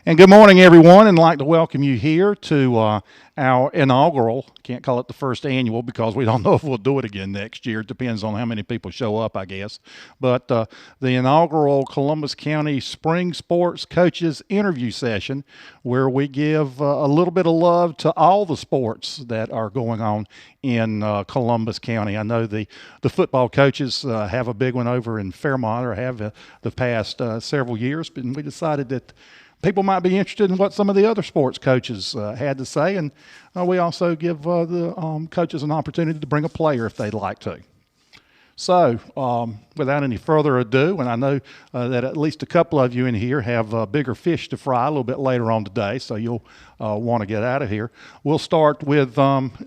And good morning, everyone, and I'd like to welcome you here to our inaugural, can't call it the first annual because we don't know if we'll do it again next year. It depends on how many people show up, I guess. But the inaugural Columbus County Spring Sports Coaches Interview Session, where we give a little bit of love to all the sports that are going on in Columbus County. I know the football coaches have a big one over in Fairmont, or have the past several years, but we decided that people might be interested in what some of the other sports coaches had to say, and we also give the coaches an opportunity to bring a player if they'd like to. So, without any further ado, and I know that at least a couple of you in here have bigger fish to fry a little bit later on today, so you'll want to get out of here. We'll start with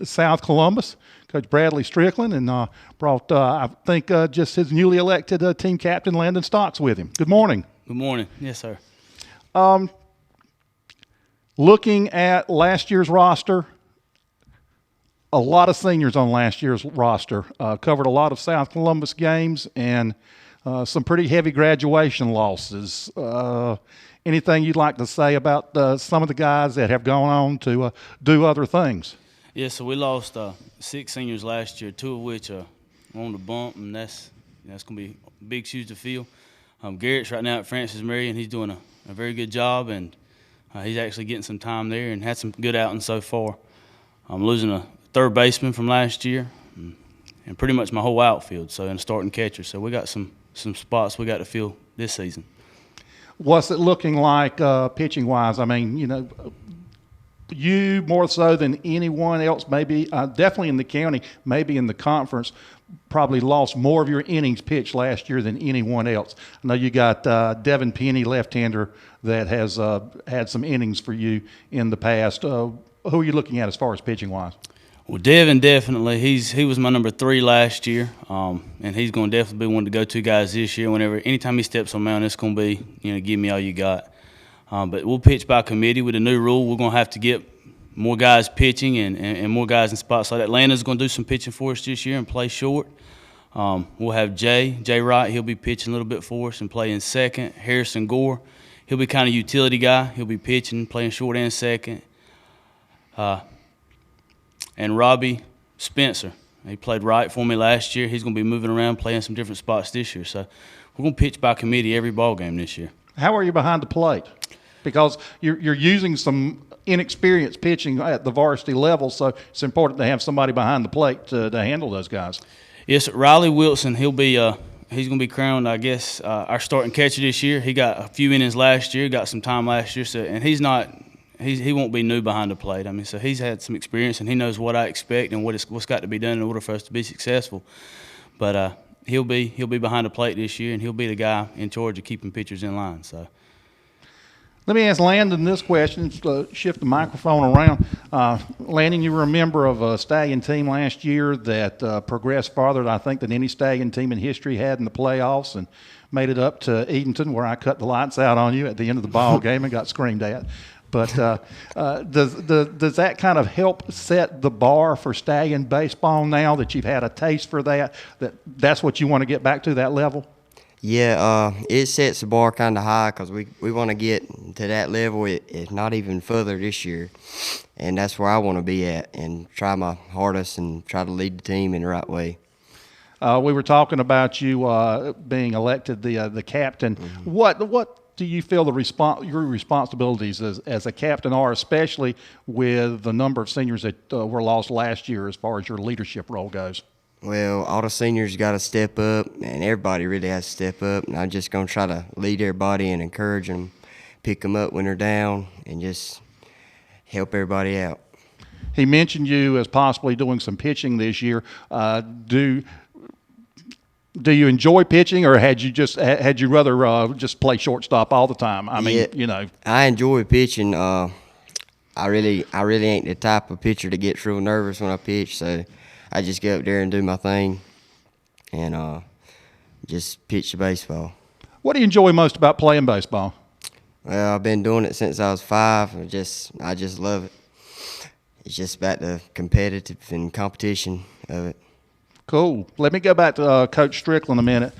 South Columbus, Coach Bradley Strickland, and brought, I think, just his newly elected team captain, Landon Stocks, with him. Good morning. Good morning. Yes, sir. Looking at last year's roster, a lot of seniors on last year's roster. Covered a lot of South Columbus games and some pretty heavy graduation losses. Anything you'd like to say about some of the guys that have gone on to do other things? Yeah, so we lost 6 seniors last year, 2 of which are on the bump, and that's going to be big shoes to fill. Garrett's right now at Francis Mary, and he's doing a very good job, and he's actually getting some time there and had some good outings so far. I'm losing a third baseman from last year and pretty much my whole outfield, so, and a starting catcher. So we got some spots we got to fill this season. What's it looking like pitching-wise? I mean, you know, you more so than anyone else, maybe definitely in the county, maybe in the conference, probably lost more of your innings pitched last year than anyone else. I know you got Devin Penny, left-hander, that has had some innings for you in the past. Who are you looking at as far as pitching-wise? Well, Devin definitely. He was my number 3 last year, and he's going to definitely be one of the go-to guys this year. Anytime he steps on mound, it's going to be, give me all you got. But we'll pitch by committee with a new rule. We're going to have to get more guys pitching and more guys in spots like that. Atlanta's going to do some pitching for us this year and play short. We'll have Jay Wright. He'll be pitching a little bit for us and playing second. Harrison Gore, he'll be kind of utility guy. He'll be pitching, playing short and second. And Robbie Spencer, he played right for me last year. He's going to be moving around, playing some different spots this year. So we're going to pitch by committee every ball game this year. How are you behind the plate? Because you're using some inexperienced pitching at the varsity level, so it's important to have somebody behind the plate to handle those guys. Yes, Riley Wilson, he's going to be crowned, I guess, our starting catcher this year. He got a few innings last year, got some time last year, and he won't be new behind the plate. I mean, so he's had some experience, and he knows what I expect and what's got to be done in order for us to be successful. But he'll be behind the plate this year, and he'll be the guy in charge of keeping pitchers in line. So. Let me ask Landon this question, shift the microphone around. Landon, you were a member of a Stallion team last year that progressed farther, I think, than any Stallion team in history had in the playoffs, and made it up to Edenton, where I cut the lights out on you at the end of the ball game and got screamed at. But does that kind of help set the bar for Stallion baseball now that you've had a taste for that's what you want to get back to, that level? Yeah, it sets the bar kind of high because we want to get to that level, if not even further this year. And that's where I want to be at and try my hardest and try to lead the team in the right way. We were talking about you being elected the captain. Mm-hmm. What do you feel your responsibilities as a captain are, especially with the number of seniors that were lost last year as far as your leadership role goes? Well, all the seniors got to step up, and everybody really has to step up. And I'm just going to try to lead everybody and encourage them, pick them up when they're down, and just help everybody out. He mentioned you as possibly doing some pitching this year. Do you enjoy pitching, or had you rather just play shortstop all the time? I mean, yeah, I enjoy pitching. I really ain't the type of pitcher that gets real nervous when I pitch, so I just go up there and do my thing and just pitch the baseball. What do you enjoy most about playing baseball? Well, I've been doing it since I was 5. I just love it. It's just about the competitive and competition of it. Cool. Let me go back to Coach Strickland a minute.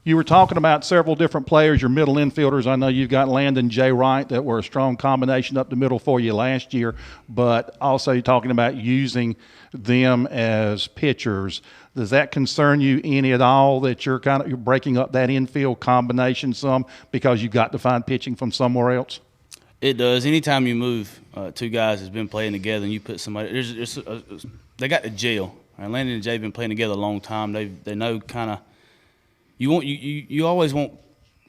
You were talking about several different players, your middle infielders. I know you've got Landon J. Wright that were a strong combination up the middle for you last year, but also you're talking about using them as pitchers. Does that concern you any at all that you're breaking up that infield combination some because you've got to find pitching from somewhere else? It does. Anytime you move two guys that's been playing together and you put somebody, they got the gel. Right? Landon and Jay been playing together a long time. They know kind of. You always want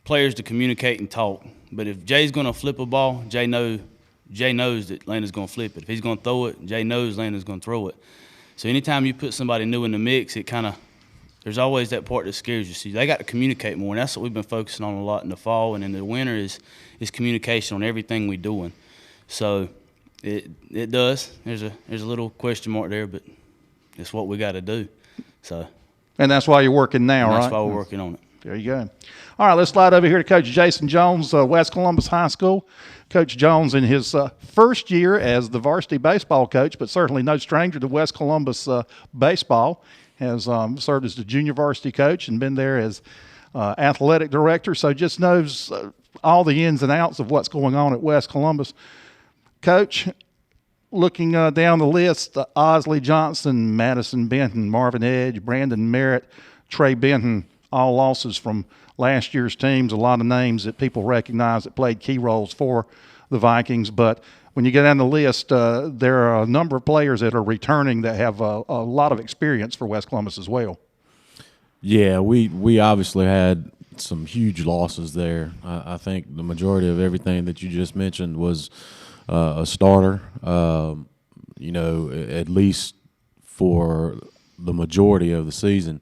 players to communicate and talk. But if Jay's going to flip a ball, Jay knows that Landon's going to flip it. If he's going to throw it, Jay knows Landon's going to throw it. So anytime you put somebody new in the mix, there's always that part that scares you. So they got to communicate more, and that's what we've been focusing on a lot in the fall and in the winter is communication on everything we're doing. So it does. There's a little question mark there, but it's what we got to do. So. And that's why you're working now, right? That's why we're working on it. There you go. All right, let's slide over here to Coach Jason Jones, West Columbus High School. Coach Jones in his first year as the varsity baseball coach, but certainly no stranger to West Columbus baseball, has served as the junior varsity coach and been there as athletic director, so just knows all the ins and outs of what's going on at West Columbus. Coach, looking down the list, Osley Johnson, Madison Benton, Marvin Edge, Brandon Merritt, Trey Benton, all losses from last year's teams. A lot of names that people recognize that played key roles for the Vikings. But when you get down the list, there are a number of players that are returning that have a lot of experience for West Columbus as well. Yeah, we obviously had some huge losses there. I think the majority of everything that you just mentioned was a starter, at least for the majority of the season.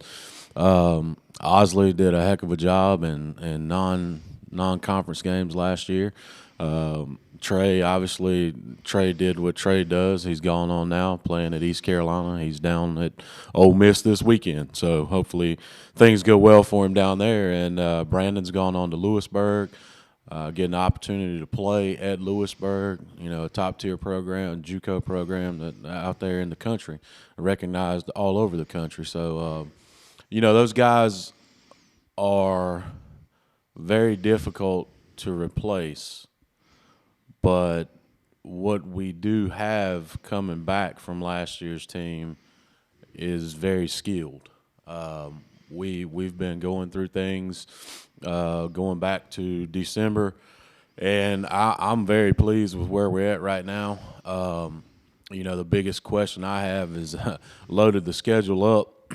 Osley did a heck of a job in non-conference games last year. Trey did what Trey does. He's gone on now, playing at East Carolina. He's down at Ole Miss this weekend, so hopefully things go well for him down there. And Brandon's gone on to Lewisburg. Getting the opportunity to play at Lewisburg, a top-tier program, JUCO program that out there in the country, recognized all over the country. So, those guys are very difficult to replace. But what we do have coming back from last year's team is very skilled. We've been going through things going back to December, and I'm very pleased with where we're at right now. The biggest question I have is loaded the schedule up,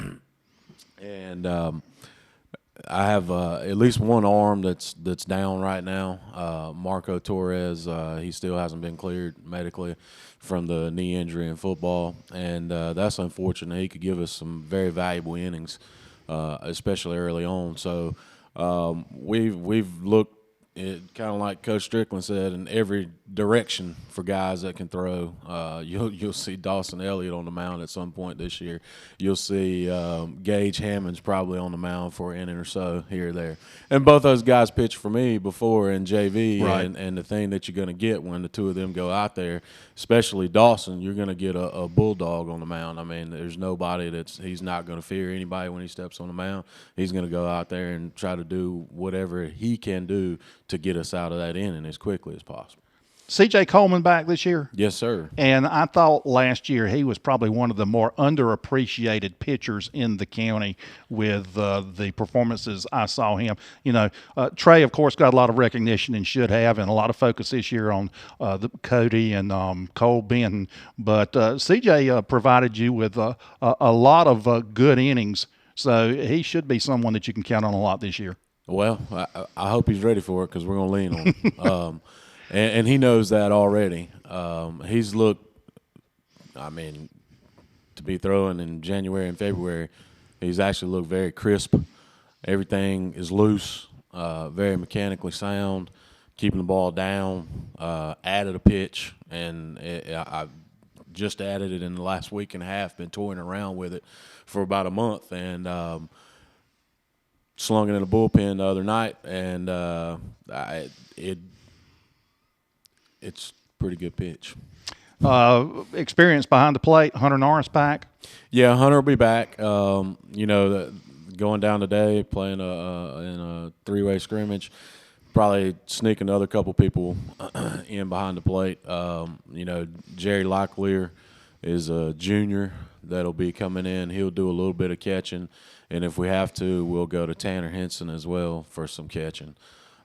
and I have at least one arm that's down right now. Marco Torres, he still hasn't been cleared medically from the knee injury in football, and that's unfortunate. He could give us some very valuable innings, especially early on. So we've looked kind of like Coach Strickland said, in every direction for guys that can throw. You'll see Dawson Elliott on the mound at some point this year. You'll see Gage Hammond's probably on the mound for an inning or so here or there. And both those guys pitched for me before in JV, right. and the thing that you're going to get when the two of them go out there, especially Dawson, you're going to get a bulldog on the mound. I mean, there's nobody he's not going to fear anybody when he steps on the mound. He's going to go out there and try to do whatever he can do to get us out of that inning as quickly as possible. C.J. Coleman back this year? Yes, sir. And I thought last year he was probably one of the more underappreciated pitchers in the county with the performances I saw him. Trey, of course, got a lot of recognition and should have, and a lot of focus this year on Cody and Cole Benton. But C.J. provided you with a lot of good innings, so he should be someone that you can count on a lot this year. Well, I hope he's ready for it because we're going to lean on him. And he knows that already. He's looked, to be throwing in January and February, he's actually looked very crisp. Everything is loose, very mechanically sound, keeping the ball down, added a pitch, and I just added it in the last week and a half, been toying around with it for about a month, and slung it in the bullpen the other night, and it's a pretty good pitch. Experience behind the plate, Hunter Norris back. Yeah, Hunter will be back. Going down today, playing in a three-way scrimmage, probably sneak another couple people in behind the plate. Jerry Locklear is a junior that'll be coming in. He'll do a little bit of catching, and if we have to, we'll go to Tanner Henson as well for some catching.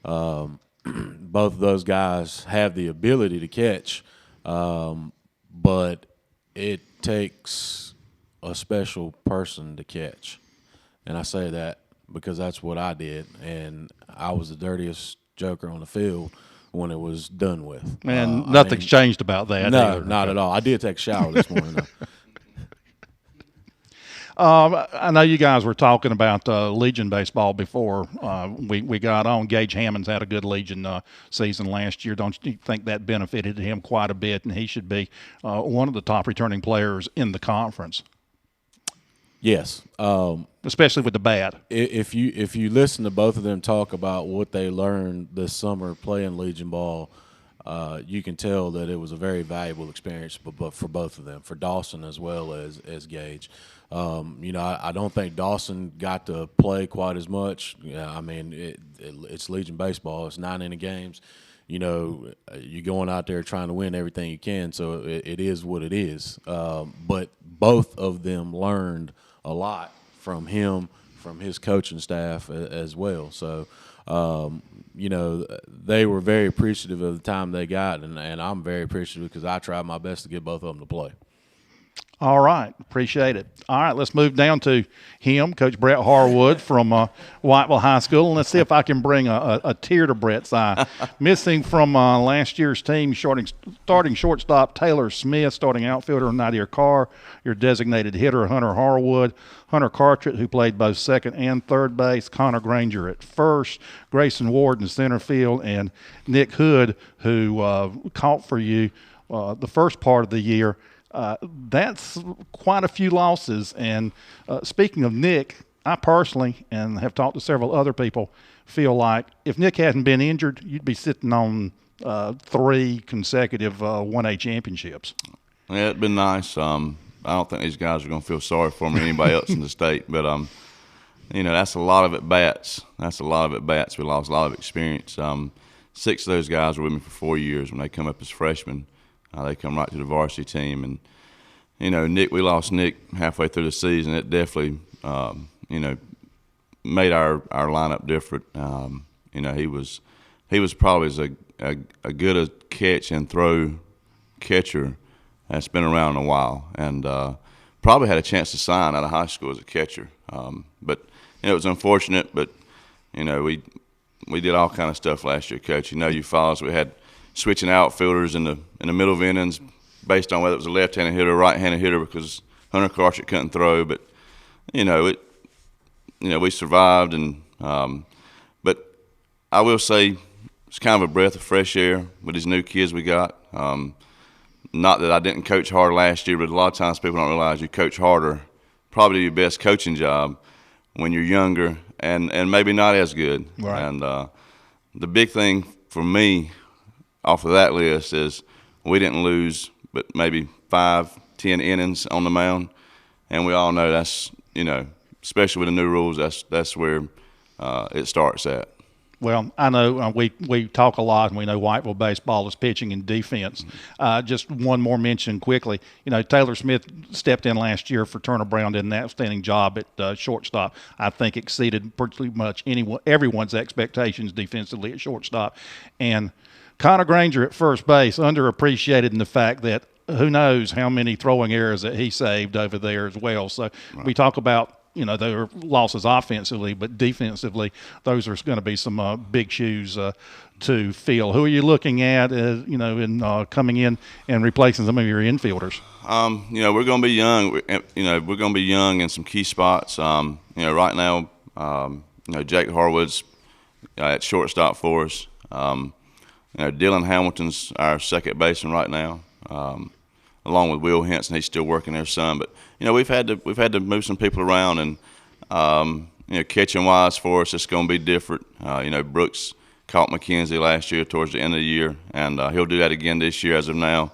Both of those guys have the ability to catch, but it takes a special person to catch. And I say that because that's what I did, and I was the dirtiest joker on the field when it was done with. And nothing's changed about that. No, either. not at all. I did take a shower this morning, though. I know you guys were talking about Legion baseball before we got on. Gage Hammonds had a good Legion season last year. Don't you think that benefited him quite a bit, and he should be one of the top returning players in the conference? Yes. Especially with the bat. If you listen to both of them talk about what they learned this summer playing Legion ball, you can tell that it was a very valuable experience, but for both of them, for Dawson as well as Gage. I don't think Dawson got to play quite as much. I mean, it's Legion baseball. It's 9-inning games. You're going out there trying to win everything you can, so it is what it is. But both of them learned a lot from him, from his coaching staff as well. So, they were very appreciative of the time they got, and I'm very appreciative because I tried my best to get both of them to play. All right. Appreciate it. All right, let's move down to him, Coach Brett Harwood from Whiteville High School. And let's see if I can bring a tear to Brett's eye. Missing from last year's team, starting shortstop Taylor Smith, starting outfielder Nadir Carr, your designated hitter Hunter Harwood, Hunter Cartret, who played both second and third base, Connor Granger at first, Grayson Ward in center field, and Nick Hood, who caught for you the first part of the year. That's quite a few losses. And speaking of Nick, I personally, and have talked to several other people, feel like if Nick hadn't been injured, you'd be sitting on 3 consecutive 1A championships. Yeah, it'd been nice. I don't think these guys are going to feel sorry for me or anybody else in the state. But, that's a lot of at-bats. We lost a lot of experience. 6 of those guys were with me for 4 years. When they come up as freshmen, they come right to the varsity team. And, we lost Nick halfway through the season. It definitely, made our lineup different. He was probably a good a catch and throw catcher that's been around a while, and probably had a chance to sign out of high school as a catcher. But it was unfortunate. But we did all kind of stuff last year, Coach. You follow us. We had switching outfielders in the middle of innings based on whether it was a left-handed hitter or right-handed hitter because Hunter Cartret couldn't throw. But we survived, and but I will say it's kind of a breath of fresh air with these new kids we got. Not that I didn't coach hard last year, but a lot of times people don't realize you coach harder, probably your best coaching job when you're younger and maybe not as good. Right. And the big thing for me off of that list is we didn't lose but maybe 5-10 innings on the mound, and we all know that's especially with the new rules, that's where it starts at. Well, I know we talk a lot, and we know Whiteville baseball is pitching and defense. Just one more mention quickly. Taylor Smith stepped in last year for Turner Brown, did an outstanding job at shortstop. I think exceeded pretty much everyone's expectations defensively at shortstop. And Connor Granger at first base, underappreciated in the fact that who knows how many throwing errors that he saved over there as well. So we talk about there are losses offensively, but defensively, those are going to be some big shoes to fill. Who are you looking at, in coming in and replacing some of your infielders? We're going to be young. We're going to be young in some key spots. Right now, Jake Harwood's at shortstop for us. Dylan Hamilton's our second baseman right now, along with Will Henson. He's still working there some, but we've had to move some people around, and catching wise for us, it's going to be different. Brooks caught McKenzie last year towards the end of the year, and he'll do that again this year as of now.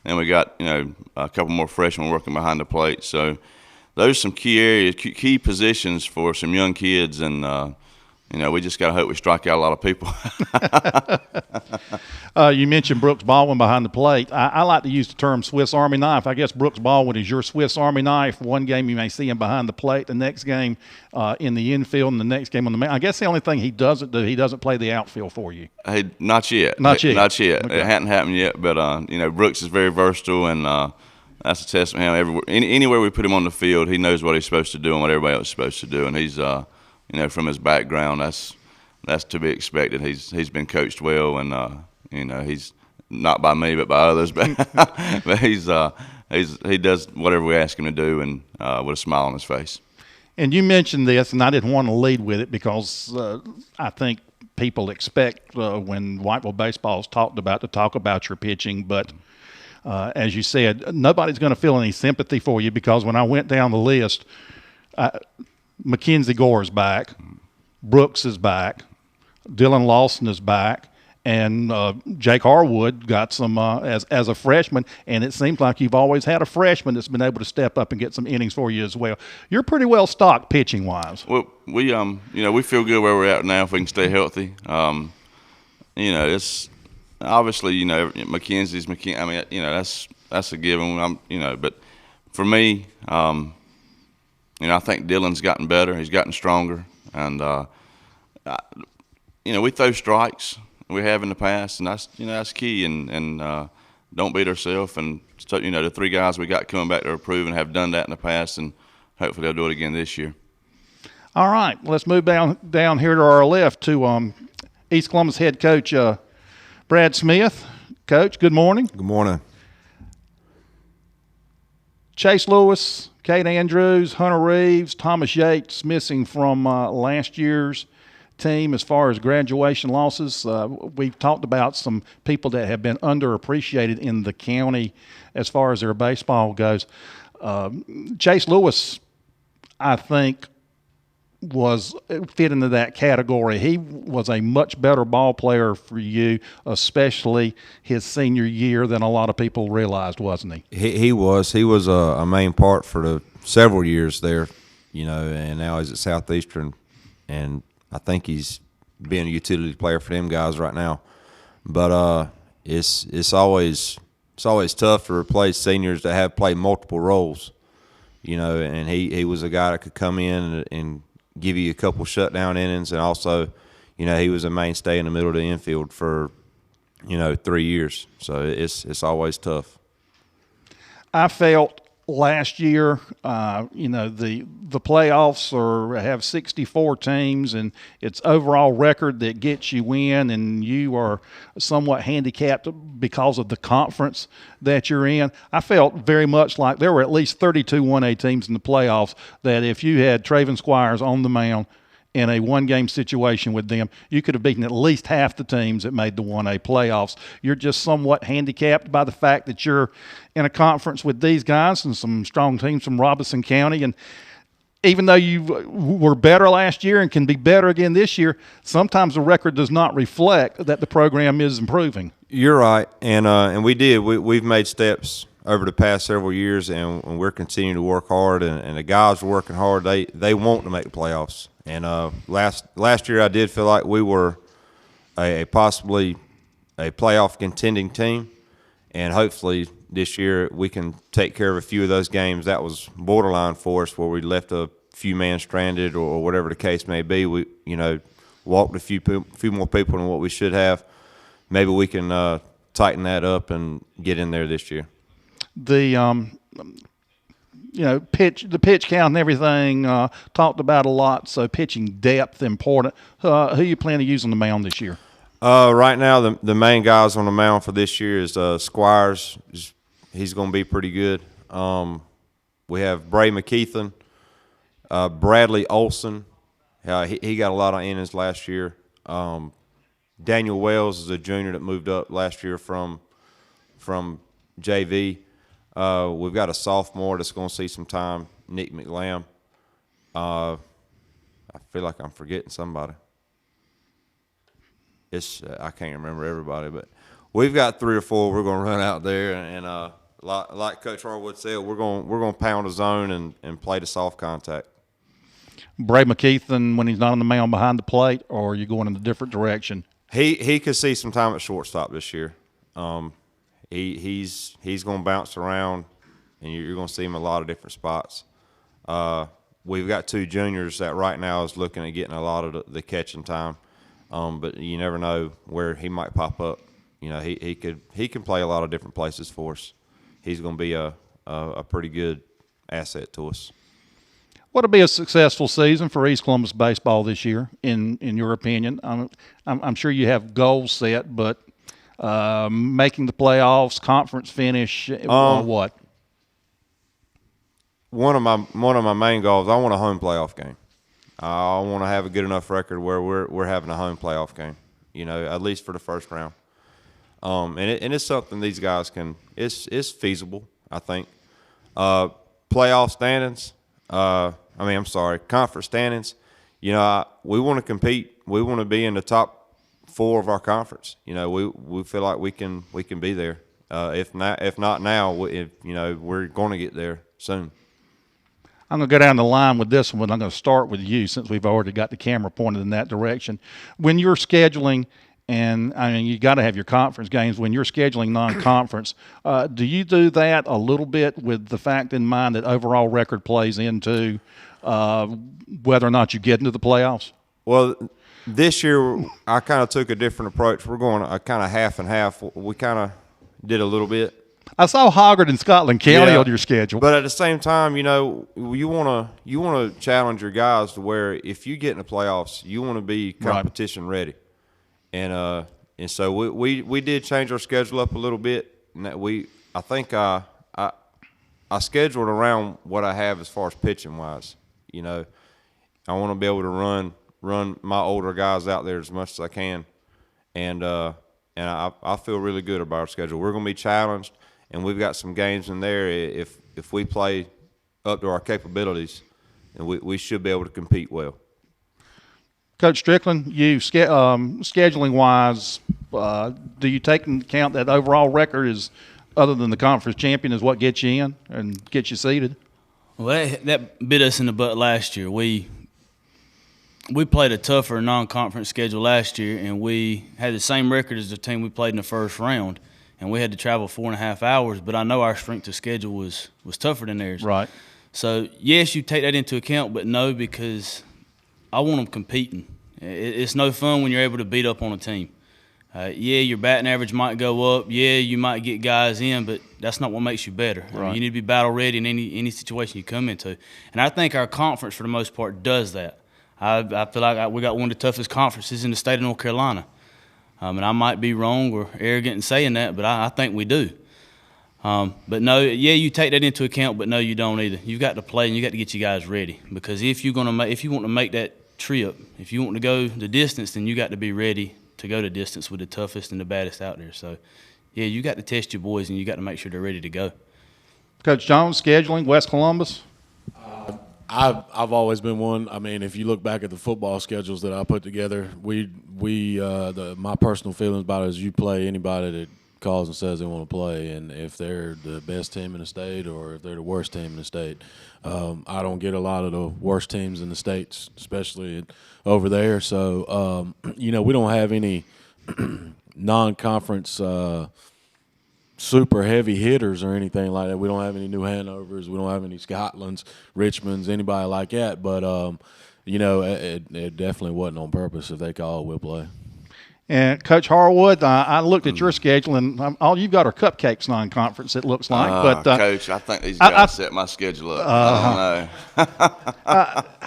and we got a couple more freshmen working behind the plate. So those are some key areas, key positions for some young kids, and we just got to hope we strike out a lot of people. You mentioned Brooks Baldwin behind the plate. I like to use the term Swiss Army knife. I guess Brooks Baldwin is your Swiss Army knife. One game you may see him behind the plate, the next game in the infield, and the next game on the mound. I guess the only thing he doesn't do, he doesn't play the outfield for you. Hey, not yet. Not yet. Not yet. Okay. It hadn't happened yet, but Brooks is very versatile, and that's a testament to him. Everywhere, anywhere we put him on the field, he knows what he's supposed to do and what everybody else is supposed to do, and he's from his background, that's to be expected. He's been coached well, and he's not by me but by others, but he does whatever we ask him to do, and with a smile on his face. And you mentioned this, and I didn't want to lead with it because I think people expect when Whiteville baseball is talked about to talk about your pitching, but as you said, nobody's going to feel any sympathy for you because when I went down the list, Mackenzie Gore is back, Brooks is back, Dylan Lawson is back, and Jake Harwood got some as a freshman, and it seems like you've always had a freshman that's been able to step up and get some innings for you as well. You're pretty well stocked pitching wise. Well, we feel good where we're at now if we can stay healthy. It's obviously Mackenzie's McKenzie. I mean, that's a given. But for me, I think Dylan's gotten better. He's gotten stronger, and we throw strikes. We have in the past, and that's key. And don't beat ourselves. And so, the three guys we got coming back that are proven have done that in the past, and hopefully they'll do it again this year. All right, let's move down here to our left to East Columbus head coach Brad Smith. Coach, good morning. Good morning. Chase Lewis, Kate Andrews, Hunter Reeves, Thomas Yates missing from last year's team as far as graduation losses. We've talked about some people that have been underappreciated in the county as far as their baseball goes. Chase Lewis, I think, fit into that category. He was a much better ball player for you, especially his senior year, than a lot of people realized, wasn't he? He was a main part for the several years there, and now he's at Southeastern, and I think he's being a utility player for them guys right now. But it's always tough to replace seniors that have played multiple roles, and he was a guy that could come in and give you a couple shutdown innings, and also, he was a mainstay in the middle of the infield for, 3 years. So it's always tough. I felt last year, the playoffs have 64 teams, and it's overall record that gets you in, and you are somewhat handicapped because of the conference that you're in. I felt very much like there were at least 32 1A teams in the playoffs that if you had Traven Squires on the mound in a one-game situation with them, you could have beaten at least half the teams that made the 1A playoffs. You're just somewhat handicapped by the fact that you're in a conference with these guys and some strong teams from Robeson County. And even though you were better last year and can be better again this year, sometimes the record does not reflect that the program is improving. You're right, and we did. We've made steps over the past several years, and we're continuing to work hard, and the guys are working hard. They want to make the playoffs. And last year I did feel like we were possibly a playoff contending team, and hopefully this year we can take care of a few of those games that was borderline for us, where we left a few men stranded or whatever the case may be. We walked a few more people than what we should have. Maybe we can tighten that up and get in there this year. The pitch count and everything talked about a lot. So pitching depth important. Who you plan to use on the mound this year? Right now, the main guys on the mound for this year is Squires. He's going to be pretty good. We have Bray McKeithen, Bradley Olson. He got a lot of innings last year. Daniel Wells is a junior that moved up last year from JV. We've got a sophomore that's going to see some time, Nick McLam. I feel like I'm forgetting somebody. I can't remember everybody, but we've got 3 or 4 we're going to run out there, and like Coach Harwood said, we're going to pound a zone and play the soft contact. Bray McKeithen, when he's not on the mound behind the plate, or are you going in a different direction? He could see some time at shortstop this year. He's going to bounce around, and you're going to see him in a lot of different spots. We've got 2 juniors that right now is looking at getting a lot of the catching time, but you never know where he might pop up. You know, he can play a lot of different places for us. He's going to be a pretty good asset to us. What'll be a successful season for East Columbus baseball this year, in your opinion? I'm sure you have goals set, but making the playoffs, conference finish, what? One of my main goals, I want a home playoff game. I want to have a good enough record where we're having a home playoff game, you know, at least for the first round. And it's something these guys can. It's feasible, I think. Playoff standings. Conference standings. You know, we want to compete. We want to be in the top 4 of our conference. You know, we feel like we can be there. If not now, we're going to get there soon. I'm going to go down the line with this one. I'm going to start with you since we've already got the camera pointed in that direction. When you're scheduling, and I mean, you got to have your conference games. When you're scheduling non-conference, do you do that a little bit with the fact in mind that overall record plays into whether or not you get into the playoffs? Well, this year I kind of took a different approach. We're going a kind of half and half. We kind of did a little bit. I saw Hoggard and Scotland County on your schedule. But at the same time, you know, you want to challenge your guys to where if you get in the playoffs, you want to be competition ready. And so we did change our schedule up a little bit. And I think I scheduled around what I have as far as pitching wise. You know, I want to be able to run my older guys out there as much as I can, and I feel really good about our schedule. We're going to be challenged. And we've got some games in there. If we play up to our capabilities, and we should be able to compete well. Coach Strickland, you scheduling wise, do you take into account that overall record is, other than the conference champion, is what gets you in and gets you seated? Well, that bit us in the butt last year. We played a tougher non-conference schedule last year, and we had the same record as the team we played in the first round. And we had to travel 4.5 hours, but I know our strength of schedule was tougher than theirs. Right. So, yes, you take that into account, but no, because I want them competing. It's no fun when you're able to beat up on a team. Your batting average might go up. Yeah, you might get guys in, but that's not what makes you better. Right. I mean, you need to be battle ready in any situation you come into. And I think our conference, for the most part, does that. I feel like we got one of the toughest conferences in the state of North Carolina. And I might be wrong or arrogant in saying that, but I think we do. But no, you take that into account, but no, you don't either. You've got to play and you got to get you guys ready, because if you want to make that trip, if you want to go the distance, then you got to be ready to go the distance with the toughest and the baddest out there. So, you got to test your boys and you got to make sure they're ready to go. Coach Jones, scheduling West Columbus. I've always been one. I mean, if you look back at the football schedules that I put together, my personal feelings about it is you play anybody that calls and says they want to play, and if they're the best team in the state or if they're the worst team in the state. I don't get a lot of the worst teams in the states, especially over there. So, we don't have any non-conference super heavy hitters or anything like that. We don't have any New Hanovers. We don't have any Scotlands, Richmonds, anybody like that. But, it definitely wasn't on purpose. If they call, we'll play. And Coach Harwood, I looked at your schedule, and all you've got are cupcakes non-conference, it looks like. Coach, I think these guys set my schedule up. I don't know.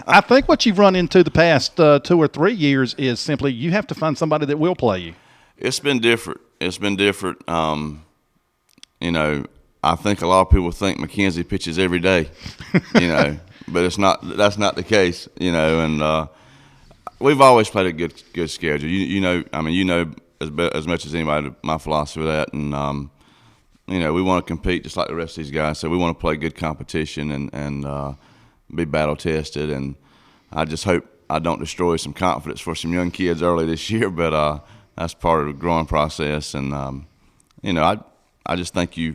I think what you've run into the past 2 or 3 years is simply you have to find somebody that will play you. It's been different. I think a lot of people think McKenzie pitches every day, but that's not the case, and we've always played a good schedule. You know as much as anybody my philosophy of that, and we want to compete just like the rest of these guys. So we want to play good competition and be battle tested. And I just hope I don't destroy some confidence for some young kids early this year, but that's part of the growing process. And I just think you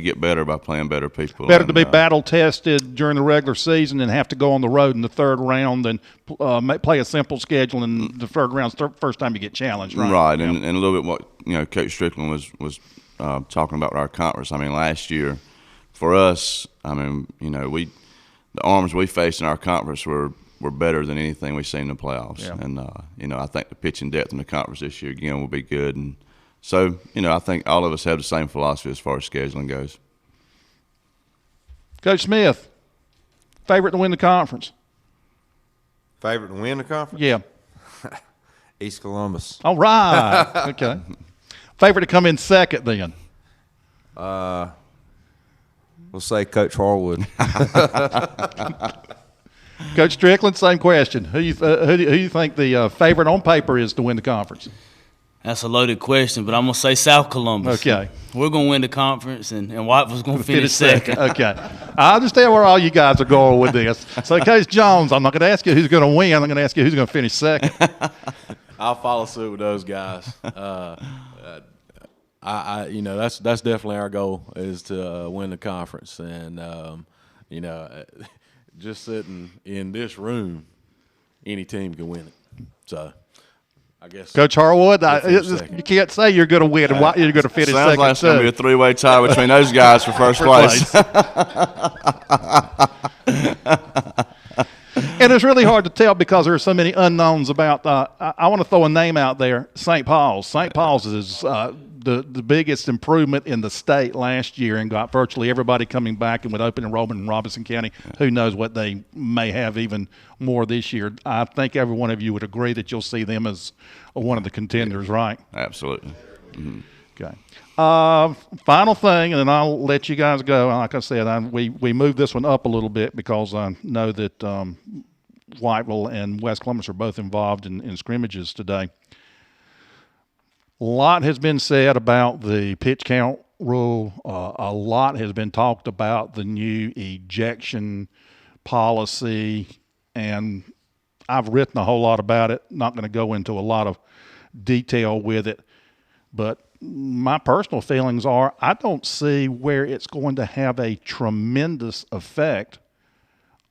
get better by playing better people. Better to be battle tested during the regular season and have to go on the road in the third round than play a simple schedule in the third round. First time you get challenged, right? Right, Yeah. and a little bit what Coach Strickland was talking about with our conference. I mean, last year for us, I mean, the arms we faced in our conference were better than anything we've seen in the playoffs. Yeah. And I think the pitching depth in the conference this year again will be good. And so I think all of us have the same philosophy as far as scheduling goes. Coach Smith, favorite to win the conference? Favorite to win the conference? Yeah. East Columbus. All right. Okay. Favorite to come in second then? We'll say Coach Harwood. Coach Strickland, same question. Who you think the favorite on paper is to win the conference? That's a loaded question, but I'm going to say South Columbus. Okay. We're going to win the conference, and Whiteville's going to finish second. Okay. I understand where all you guys are going with this. So, Coach Jones, I'm not going to ask you who's going to win. I'm going to ask you who's going to finish second. I'll follow suit with those guys. That's definitely our goal is to win the conference, and just sitting in this room, any team can win it. So, I guess Coach Harwood, finish second. you can't say you're going to win and you're going to finish Sounds second like it's going to be a too. three-way tie between those guys for first place. And it's really hard to tell because there are so many unknowns about. I want to throw a name out there: St. Paul's. St. Paul's is the biggest improvement in the state last year, and got virtually everybody coming back. And with open enrollment in Robinson County, who knows what they may have even more this year. I think every one of you would agree that you'll see them as one of the contenders, right? Absolutely. Okay. Final thing, and then I'll let you guys go. Like I said, we moved this one up a little bit because I know that Whiteville and West Columbus are both involved in scrimmages today. A lot has been said about the pitch count rule. A lot has been talked about the new ejection policy, and I've written a whole lot about it. Not going to go into a lot of detail with it, but my personal feelings are I don't see where it's going to have a tremendous effect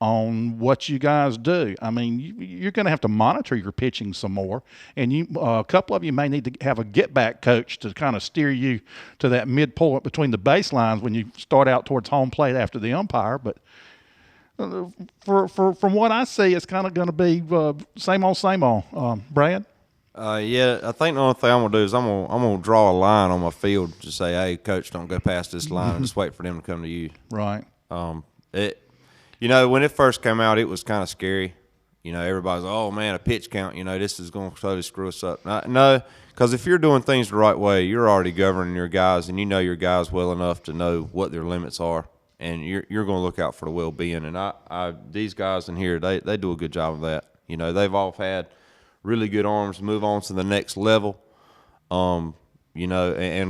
on what you guys do. I mean, you're going to have to monitor your pitching some more, and a couple of you may need to have a get-back coach to kind of steer you to that midpoint between the baselines when you start out towards home plate after the umpire. But from what I see, it's kind of going to be same old. Brad? Yeah, I think the only thing I'm gonna do is I'm gonna draw a line on my field to say, "Hey, coach, don't go past this line," and just wait for them to come to you. Right. When it first came out, it was kind of scary. Everybody's, "Oh man, a pitch count. This is going to totally screw us up." No, because if you're doing things the right way, you're already governing your guys, and you know your guys well enough to know what their limits are, and you're going to look out for the well-being. And these guys in here, they do a good job of that. They've all had really good arms to move on to the next level, and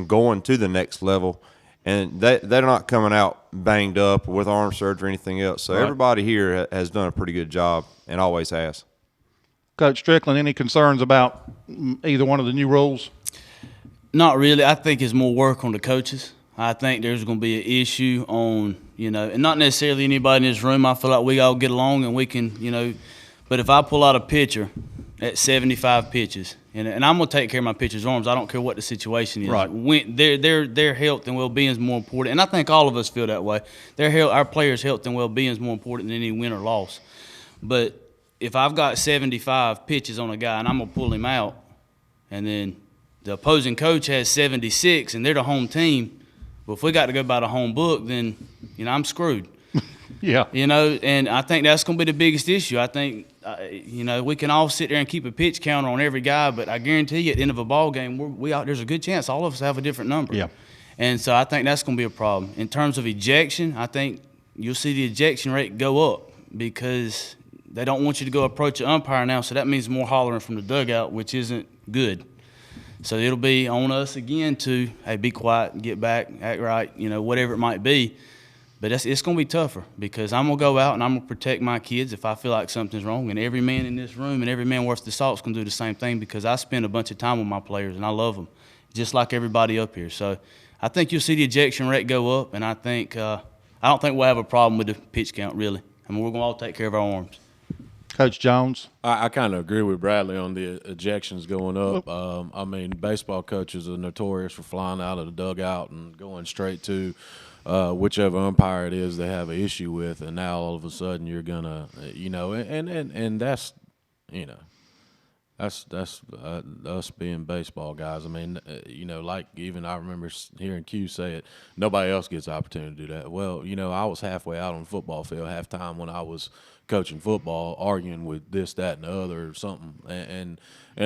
going to the next level. And they're not coming out banged up or with arm surgery or anything else. So everybody here has done a pretty good job and always has. Coach Strickland, any concerns about either one of the new rules? Not really. I think it's more work on the coaches. I think there's going to be an issue on, and not necessarily anybody in this room. I feel like we all get along and we can, but if I pull out a pitcher at 75 pitches, and I'm going to take care of my pitcher's arms. I don't care what the situation is. Right. Their health and well-being is more important, and I think all of us feel that way. Our players' health and well-being is more important than any win or loss. But if I've got 75 pitches on a guy and I'm going to pull him out, and then the opposing coach has 76 and they're the home team, well, if we got to go by the home book, then, I'm screwed. Yeah. And I think that's going to be the biggest issue. I think, we can all sit there and keep a pitch counter on every guy, but I guarantee you at the end of a ball game, there's a good chance all of us have a different number. Yeah. And so I think that's going to be a problem. In terms of ejection, I think you'll see the ejection rate go up because they don't want you to go approach the umpire now, so that means more hollering from the dugout, which isn't good. So it'll be on us again to, hey, be quiet, get back, act right, whatever it might be. But it's going to be tougher because I'm going to go out and I'm going to protect my kids if I feel like something's wrong. And every man in this room and every man worth the salt is going to do the same thing because I spend a bunch of time with my players and I love them. just like everybody up here. So I think you'll see the ejection rate go up, and I don't think we'll have a problem with the pitch count, really. I mean, we're going to all take care of our arms. Coach Jones? I kind of agree with Bradley on the ejections going up. I mean, baseball coaches are notorious for flying out of the dugout and going straight to whichever umpire it is they have an issue with, and now all of a sudden you're gonna, and that's, that's us being baseball guys. I mean, like even I remember hearing Q say it. Nobody else gets the opportunity to do that. Well, I was halfway out on the football field halftime when I was coaching football, arguing with this, that, and the other or something, and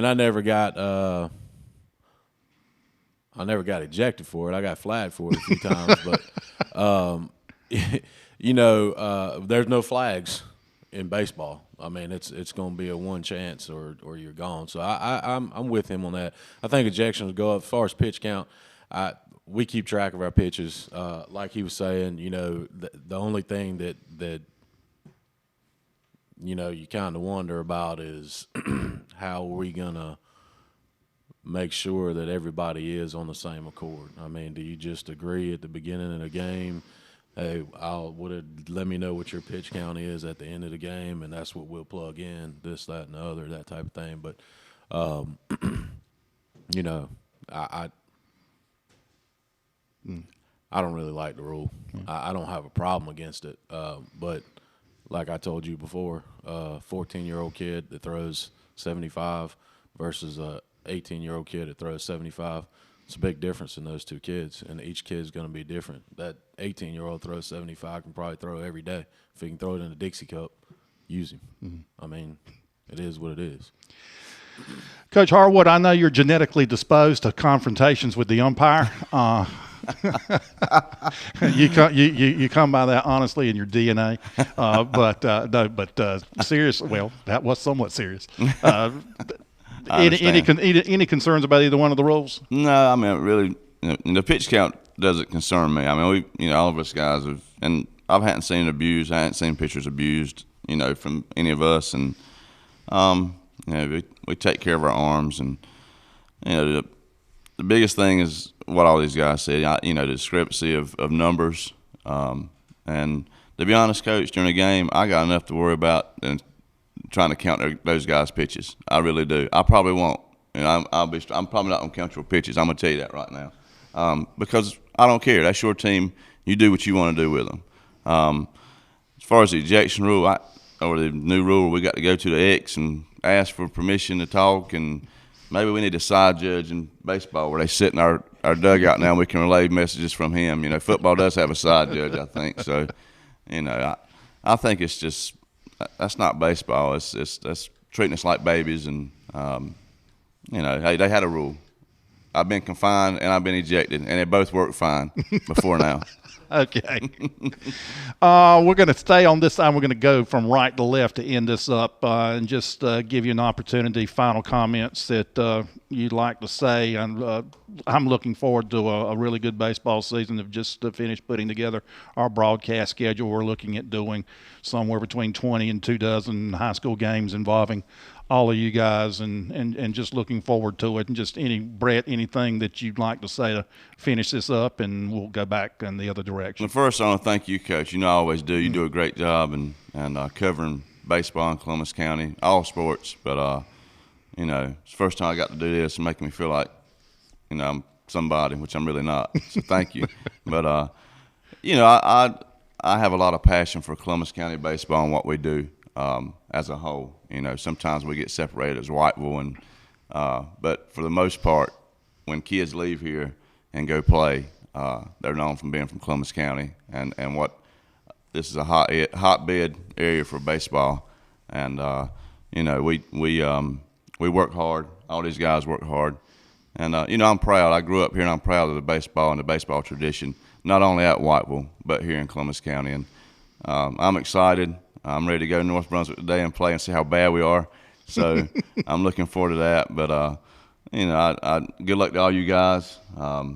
I never got ejected for it. I got flagged for it a few times, but there's no flags in baseball. I mean, it's going to be a one chance or you're gone. So I'm with him on that. I think ejections go up. As far as pitch count, we keep track of our pitches. Like he was saying, the only thing that you kind of wonder about is how are we going to make sure that everybody is on the same accord. I mean, do you just agree at the beginning of the game, hey, let me know what your pitch count is at the end of the game, and that's what we'll plug in, this, that, and the other, that type of thing. But, I don't really like the rule. I don't have a problem against it. But like I told you before, 14-year-old kid that throws 75 versus a 18-year-old kid that throws 75. It's a big difference in those two kids, and each kid's going to be different. That 18-year-old throws 75 can probably throw every day. If he can throw it in a Dixie cup, use him. Mm-hmm. I mean, it is what it is. Coach Harwood, I know you're genetically disposed to confrontations with the umpire. You come by that honestly in your DNA, but serious. Well, that was somewhat serious. Any concerns about either one of the rules? No, I mean, really, the pitch count doesn't concern me. I mean, all of us guys have, and I haven't seen it abused. I haven't seen pitchers abused, from any of us, and we take care of our arms, and the biggest thing is what all these guys said. The discrepancy of numbers, and to be honest, Coach, during the game, I got enough to worry about and trying to count those guys' pitches. I really do. I probably won't. I'm probably not going to count your pitches. I'm going to tell you that right now, because I don't care. That's your team. You do what you want to do with them. As far as the ejection rule, or the new rule, we got to go to the X and ask for permission to talk, and maybe we need a side judge in baseball where they sit in our dugout now and we can relay messages from him. Football does have a side judge, I think. So, I think it's just that's not baseball. That's treating us like babies, and hey, they had a rule. I've been confined and I've been ejected, and they both worked fine before now. Okay. We're going to stay on this side. We're going to go from right to left to end this up and just give you an opportunity, final comments that you'd like to say. And I'm looking forward to a really good baseball season. I've just finished putting together our broadcast schedule. We're looking at doing somewhere between 20 and 24 high school games involving all of you guys, and just looking forward to it. And just Brett, anything that you'd like to say to finish this up, and we'll go back in the other direction. Well, first, I want to thank you, Coach. I always do. You do a great job and covering baseball in Columbus County, all sports. But it's the first time I got to do this, and making me feel like I'm somebody, which I'm really not. So thank you. But I have a lot of passion for Columbus County baseball and what we do as a whole. Sometimes we get separated as Whiteville, and but for the most part, when kids leave here and go play, they're known from being from Columbus County, and what this is a hotbed area for baseball, and we work hard. All these guys work hard, and I'm proud. I grew up here, and I'm proud of the baseball and the baseball tradition, not only at Whiteville but here in Columbus County, and I'm excited. I'm ready to go to North Brunswick today and play and see how bad we are. So I'm looking forward to that. But I good luck to all you guys. I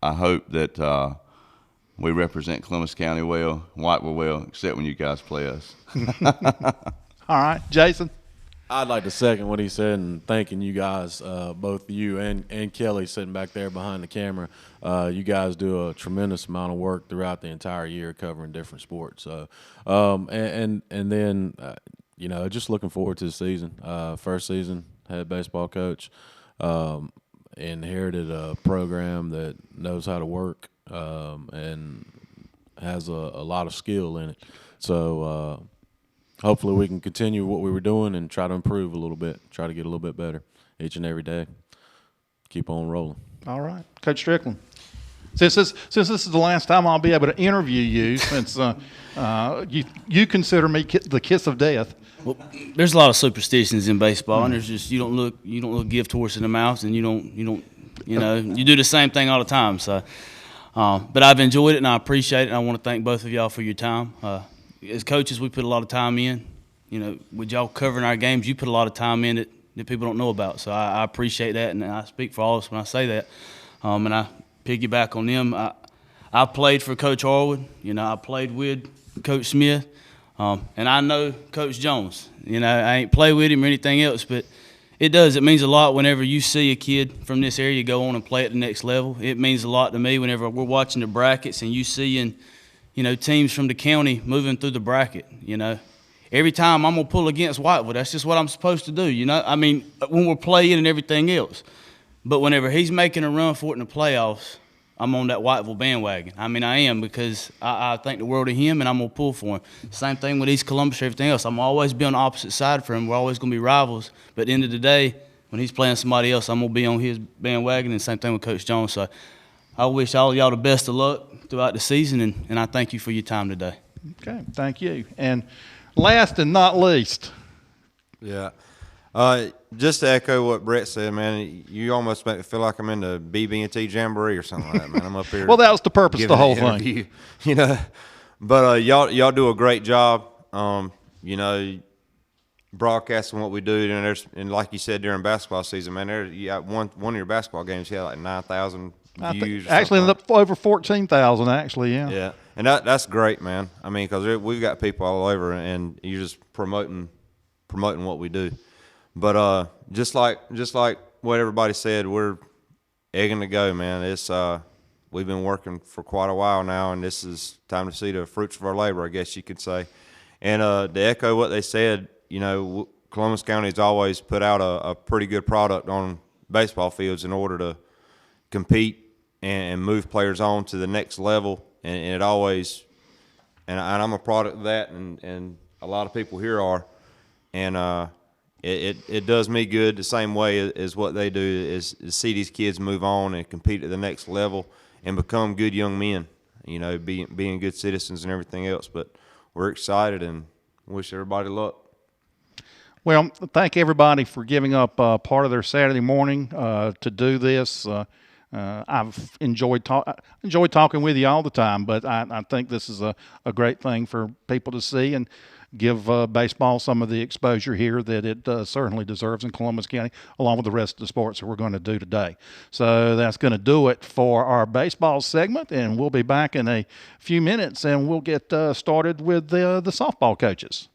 hope that we represent Columbus County well, Whiteville well, except when you guys play us. All right, Jason. I'd like to second what he said and thanking you guys, both you and Kelly sitting back there behind the camera. You guys do a tremendous amount of work throughout the entire year covering different sports. So, and then, just looking forward to the season. First season, head baseball coach, inherited a program that knows how to work and has a lot of skill in it. So, hopefully we can continue what we were doing and try to improve a little bit, try to get a little bit better each and every day. Keep on rolling. All right. Coach Strickland, since this is the last time I'll be able to interview you, since you consider me the kiss of death. Well, there's a lot of superstitions in baseball, and there's just you don't look gift horse in the mouth, and you do the same thing all the time. So, but I've enjoyed it and I appreciate it. And I want to thank both of y'all for your time. As coaches, we put a lot of time in. With y'all covering our games, you put a lot of time in that people don't know about. So I appreciate that, and I speak for all of us when I say that. And I piggyback on them. I played for Coach Harwood. I played with Coach Smith. And I know Coach Jones. I ain't played with him or anything else, but it means a lot whenever you see a kid from this area go on and play at the next level. It means a lot to me whenever we're watching the brackets and you seeing teams from the county moving through the bracket. Every time I'm going to pull against Whiteville, that's just what I'm supposed to do, when we're playing and everything else. But whenever he's making a run for it in the playoffs, I'm on that Whiteville bandwagon. I am, because I think the world of him, and I'm going to pull for him. Same thing with East Columbus or everything else. I'm always be on the opposite side for him. We're always going to be rivals. But at the end of the day, when he's playing somebody else, I'm going to be on his bandwagon, and same thing with Coach Jones. So I wish all of y'all the best of luck throughout the season, and I thank you for your time today. Okay, thank you. And last and not least. Yeah. Just to echo what Brett said, man, you almost make me feel like I'm in the BB&T Jamboree or something like that, man. I'm up here. Well, that was the purpose of the whole thing. But y'all do a great job, broadcasting what we do. And like you said, during basketball season, man, you got one of your basketball games, you had like 9,000 views. Actually, ended up over 14,000, actually, yeah. Yeah, and that's great, man. Because we've got people all over, and you're just promoting what we do. But just like what everybody said, we're egging to go, man. It's we've been working for quite a while now, and this is time to see the fruits of our labor, I guess you could say. And to echo what they said, Columbus County has always put out a pretty good product on baseball fields in order to compete and move players on to the next level. And it always, and I'm a product of that, and a lot of people here are, and it does me good the same way as what they do is see these kids move on and compete at the next level and become good young men, being good citizens and everything else. But we're excited and wish everybody luck. Well, thank everybody for giving up part of their Saturday morning to do this. I've enjoyed talking with you all the time, but I think this is a great thing for people to see and give baseball some of the exposure here that it certainly deserves in Columbus County, along with the rest of the sports that we're going to do today. So that's going to do it for our baseball segment, and we'll be back in a few minutes, and we'll get started with the softball coaches.